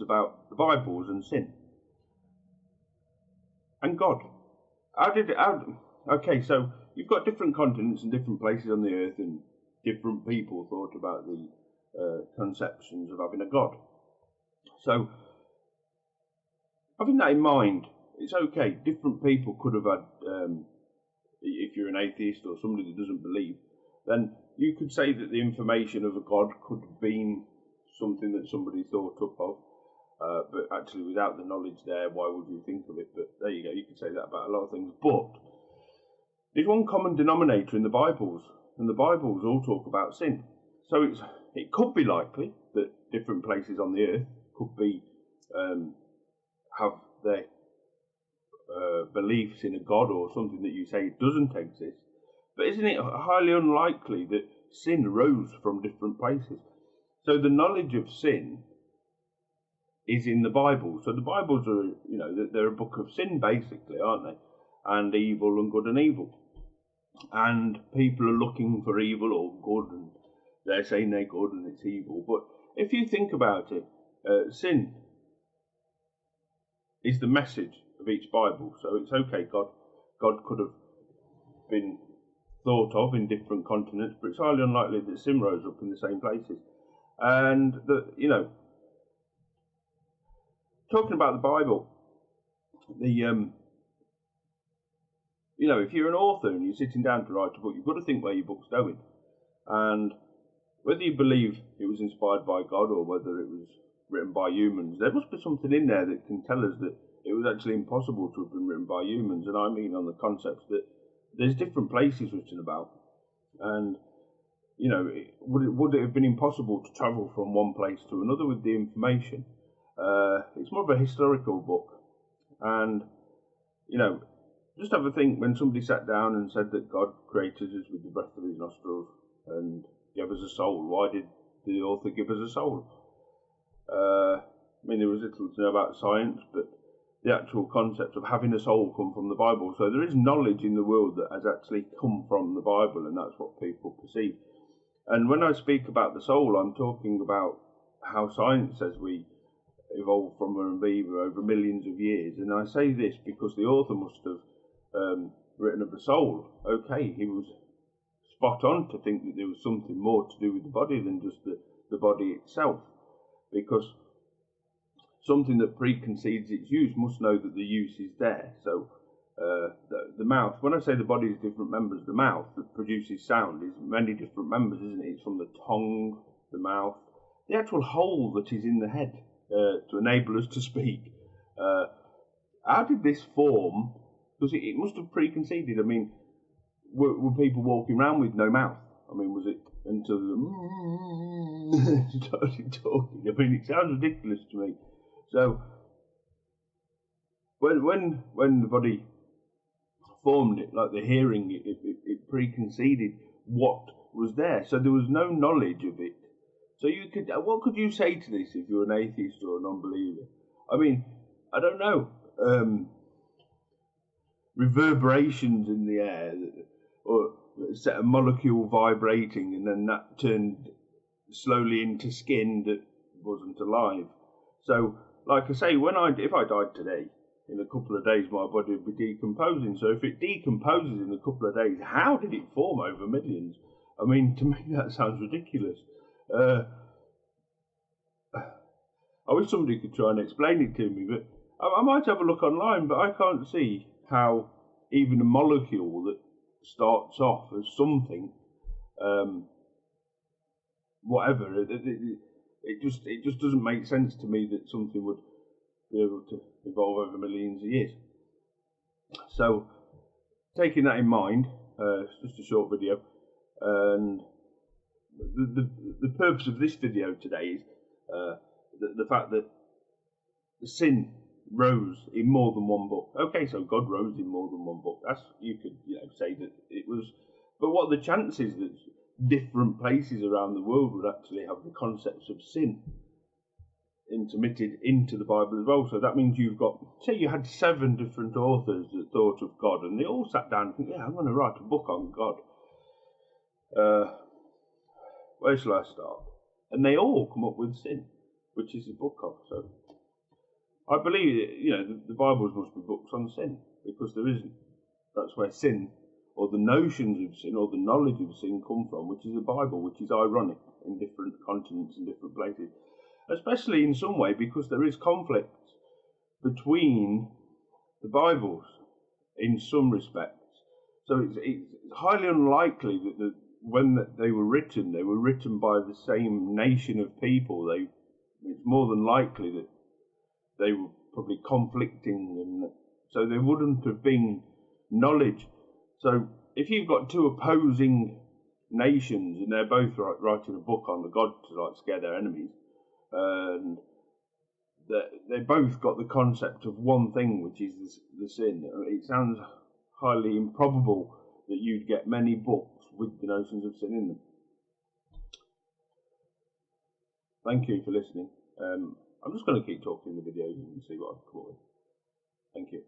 about the Bibles and sin and God. Okay, so you've got different continents and different places on the earth, and different people thought about the conceptions of having a God. So, having that in mind, it's okay. Different people could have had, if you're an atheist or somebody that doesn't believe, then you could say that the information of a God could have been something that somebody thought up of. But actually, without the knowledge there, why would you think of it? But there you go, you could say that about a lot of things. But there's one common denominator in the Bibles, and the Bibles all talk about sin. So it could be likely that different places on the earth could be have their beliefs in a God or something that you say doesn't exist. But isn't it highly unlikely that sin arose from different places? So the knowledge of sin is in the Bible. So the Bibles are, they're a book of sin basically, aren't they? And evil and good and evil. And people are looking for evil or good, and they're saying they're good and it's evil. But if you think about it, sin is the message of each Bible. So it's okay, God could have been thought of in different continents, but it's highly unlikely that sin rose up in the same places. And talking about the Bible, if you're an author and you're sitting down to write a book, you've got to think where your book's going. And whether you believe it was inspired by God or whether it was written by humans, there must be something in there that can tell us that it was actually impossible to have been written by humans. And I mean on the concept that there's different places written about. And, would it have been impossible to travel from one place to another with the information? It's more of a historical book. And, just have a think when somebody sat down and said that God created us with the breath of his nostrils and gave us a soul. Why did the author give us a soul? There was little to know about science, but the actual concept of having a soul come from the Bible. So there is knowledge in the world that has actually come from the Bible, and that's what people perceive. And when I speak about the soul, I'm talking about how science says we evolved from an amoeba over millions of years. And I say this because the author must have written of the soul. Okay, he was spot on to think that there was something more to do with the body than just the body itself, because something that preconcedes its use must know that the use is there. So the mouth, when I say the body is different members, the mouth that produces sound is many different members, isn't it? It's from the tongue, the mouth, the actual hole that is in the head to enable us to speak. How did this form? Because it must have preconceded. Were people walking around with no mouth? Was it until the started talking? It sounds ridiculous to me. So when the body formed it, like the hearing, it preconceded what was there. So there was no knowledge of it. So what could you say to this if you're an atheist or an unbeliever? I don't know. Reverberations in the air, or a set of molecule vibrating, and then that turned slowly into skin that wasn't alive. So, like I say, if I died today, in a couple of days my body would be decomposing. So if it decomposes in a couple of days, how did it form over millions? To me that sounds ridiculous. I wish somebody could try and explain it to me, but I might have a look online, but I can't see how even a molecule that starts off as something, whatever, it just doesn't make sense to me that something would be able to evolve over millions of years. So, taking that in mind, it's just a short video, and the purpose of this video today is the fact that the sin rose in more than one book. Okay, so God rose in more than one book. You could say that it was, but what are the chances that different places around the world would actually have the concepts of sin intermitted into the Bible as well? So that means you've got, say you had 7 different authors that thought of God, and they all sat down and think, yeah, I'm going to write a book on God. Where shall I start? And they all come up with sin, which is the book of. So I believe, the Bibles must be books on sin, because there isn't. That's where sin, or the notions of sin, or the knowledge of sin come from, which is the Bible, which is ironic in different continents and different places, especially in some way because there is conflict between the Bibles in some respects. So it's highly unlikely that when they were written by the same nation of people. It's more than likely that they were probably conflicting, and so there wouldn't have been knowledge. So if you've got two opposing nations and they're both writing a book on the God to scare their enemies, and they both got the concept of one thing, which is the sin. It sounds highly improbable that you'd get many books with the notions of sin in them. Thank you for listening. I'm just going to keep talking in the videos and see what I can come up with. Thank you.